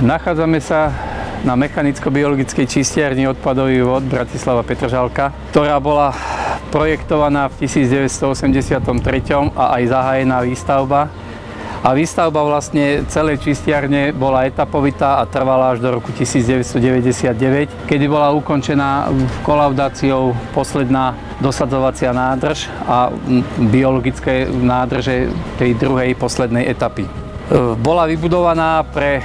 Nachádzame sa na mechanicko-biologickej čistiarni odpadových vôd Bratislava Petržalka, ktorá bola projektovaná v 1983 a aj zahájená výstavba. A výstavba vlastne celej čistiarne bola etapovitá a trvala až do roku 1999, kedy bola ukončená kolaudáciou posledná dosadzovacia nádrž a biologické nádrže tej druhej poslednej etapy. Bola vybudovaná pre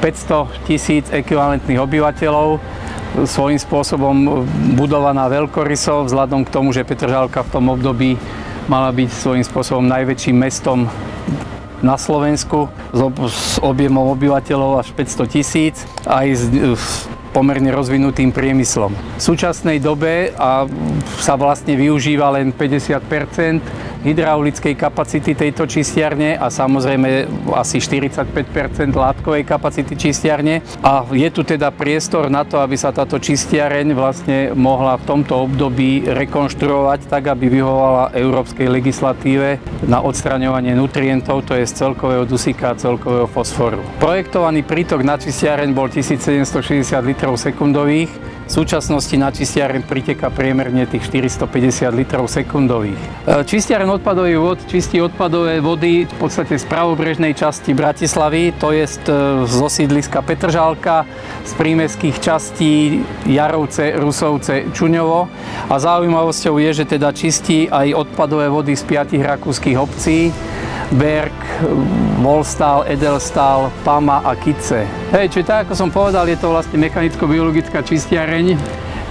500 000 ekvivalentných obyvateľov, svojím spôsobom budovaná veľkoryso, vzhľadom k tomu, že Petržalka v tom období mala byť svojím spôsobom najväčším mestom na Slovensku s objemom obyvateľov až 500 000, aj s pomerne rozvinutým priemyslom. V súčasnej dobe sa vlastne využíva len 50% hydraulickej kapacity tejto čistiarne a samozrejme asi 45% látkovej kapacity čistiarne. A je tu teda priestor na to, aby sa táto čistiareň vlastne mohla v tomto období rekonštruovať tak, aby vyhovovala európskej legislatíve na odstraňovanie nutrientov, to je z celkového dusíka a celkového fosforu. Projektovaný prítok na čistiareň bol 1760 litrov sekundových. V súčasnosti na čistiareň priteká priemerne tých 450 litrov sekundových. Čistiareň odpadových vôd čistí odpadové vody v podstate z pravobrežnej časti Bratislavy, to je zo sídliska Petržalka, z prímestských častí Jarovce, Rusovce, Čuňovo. A zaujímavosťou je, že teda čistí aj odpadové vody z 5 rakúskych obcí: Berg, Volstal, Edelstál, Pama a Kice. Čiže tak, ako som povedal, je to vlastne mechanicko-biologická čistiareň,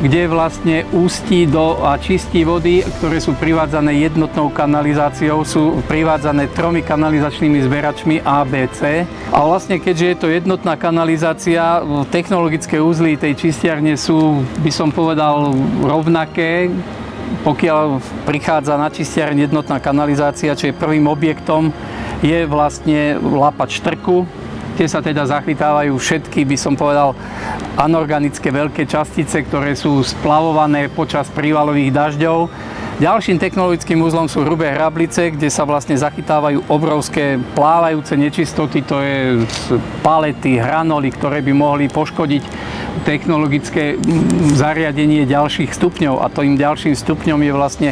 kde vlastne ústí a čistí vody, ktoré sú privádzané jednotnou kanalizáciou, sú privádzané 3 kanalizačnými zberačmi A, B, C. A vlastne keďže je to jednotná kanalizácia, technologické uzly tej čistiarne sú, by som povedal, rovnaké. Pokiaľ prichádza na čistiareň jednotná kanalizácia, čo je prvým objektom, je vlastne lapač štrku, kde sa teda zachytávajú všetky, by som povedal, anorganické veľké častice, ktoré sú splavované počas prívalových dažďov. Ďalším technologickým uzlom sú hrubé hrablice, kde sa vlastne zachytávajú obrovské plávajúce nečistoty, to je palety, hranoly, ktoré by mohli poškodiť technologické zariadenie ďalších stupňov. A tým ďalším stupňom je vlastne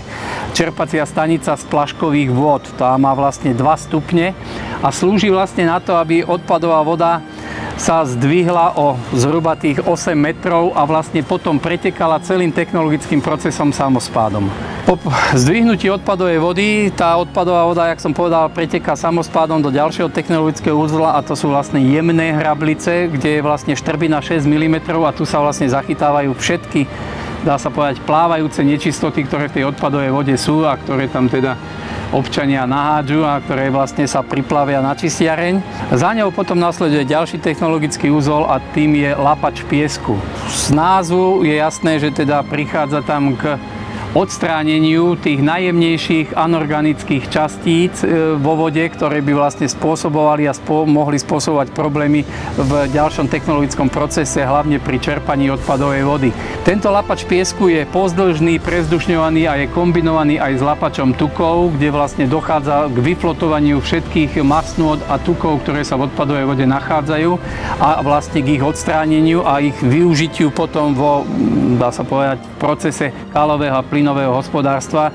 čerpacia stanica z pláškových vôd. Tá má vlastne 2 stupne a slúži vlastne na to, aby odpadová voda sa zdvihla o zhruba tých 8 metrov a vlastne potom pretekala celým technologickým procesom samospádom. Po zdvihnutí odpadovej vody, tá odpadová voda, jak som povedal, preteká samospádom do ďalšieho technologického uzla a to sú vlastne jemné hrablice, kde je vlastne štrbina 6 mm a tu sa vlastne zachytávajú všetky, dá sa povedať, plávajúce nečistoty, ktoré v tej odpadovej vode sú a ktoré tam teda občania nahádžu a ktoré vlastne sa priplavia na čistiareň. Za ňou potom nasleduje ďalší technologický úzol a tým je lapač piesku. Z názvu je jasné, že teda prichádza tam k odstráneniu tých najjemnejších anorganických častíc vo vode, ktoré by vlastne spôsobovali a mohli spôsobovať problémy v ďalšom technologickom procese, hlavne pri čerpaní odpadovej vody. Tento lapač piesku je pozdĺžný, prezdušňovaný a je kombinovaný aj s lapačom tukov, kde vlastne dochádza k vyflotovaniu všetkých masnôt a tukov, ktoré sa v odpadovej vode nachádzajú a vlastne k ich odstráneniu a ich využitiu potom vo, dá sa povedať, procese kalového a plynového hospodárstva,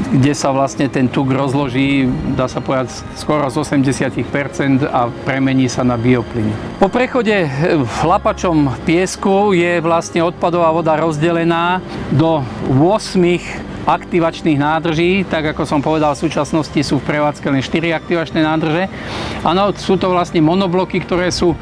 kde sa vlastne ten tuk rozloží, dá sa povedať, skoro z 80% a premení sa na bioplyn. Po prechode lapačom piesku je vlastne odpadová voda rozdelená do 8 aktivačných nádrží. Tak ako som povedal, v súčasnosti sú v prevádzke len 4 aktivačné nádrže. Áno, sú to vlastne monobloky, ktoré sú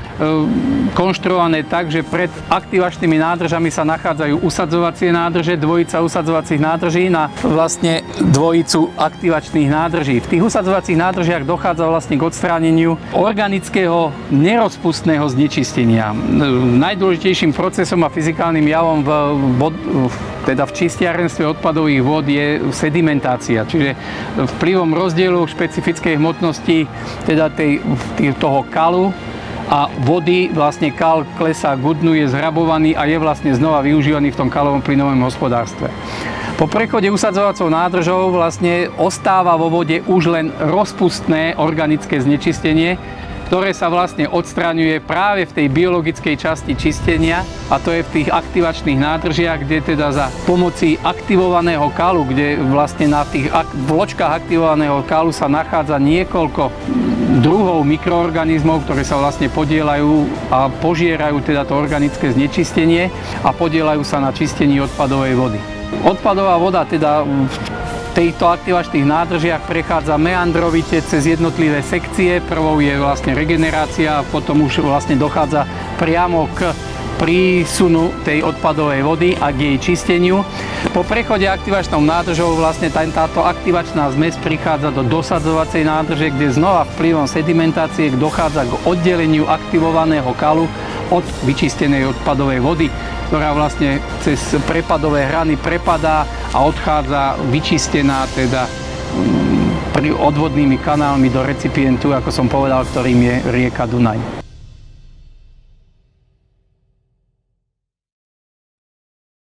konštruované tak, že pred aktivačnými nádržami sa nachádzajú usadzovacie nádrže, dvojica usadzovacích nádrží na vlastne dvojicu aktivačných nádrží. V tých usadzovacích nádržiach dochádza vlastne k odstráneniu organického nerozpustného znečistenia. Najdôležitejším procesom a fyzikálnym javom v čistiarenstve odpadových vôd je sedimentácia, čiže vplyvom rozdielu špecifickej hmotnosti teda toho kalu a vody vlastne kal klesá k dnu, je zhrabovaný a je vlastne znova využívaný v tom kalovom plynovom hospodárstve. Po prechode usadzovacou nádržou vlastne ostáva vo vode už len rozpustné organické znečistenie, ktoré sa vlastne odstraňuje práve v tej biologickej časti čistenia, a to je v tých aktivačných nádržiach, kde teda za pomoci aktivovaného kalu, kde vlastne na tých vločkách aktivovaného kalu sa nachádza niekoľko druhov mikroorganizmov, ktoré sa vlastne podieľajú a požierajú teda to organické znečistenie a podieľajú sa na čistení odpadovej vody. Odpadová voda teda v týchto aktivačných nádržiach prechádza meandrovite cez jednotlivé sekcie. Prvou je vlastne regenerácia a potom už vlastne dochádza priamo k prísunu tej odpadovej vody a k jej čisteniu. Po prechode aktivačnou nádržou vlastne táto aktivačná zmes prichádza do dosadzovacej nádrže, kde znova vplyvom sedimentácie dochádza k oddeleniu aktivovaného kalu od vyčistenej odpadovej vody, ktorá vlastne cez prepadové hrany prepadá a odchádza vyčistená teda odvodnými kanálmi do recipientu, ako som povedal, ktorým je rieka Dunaj.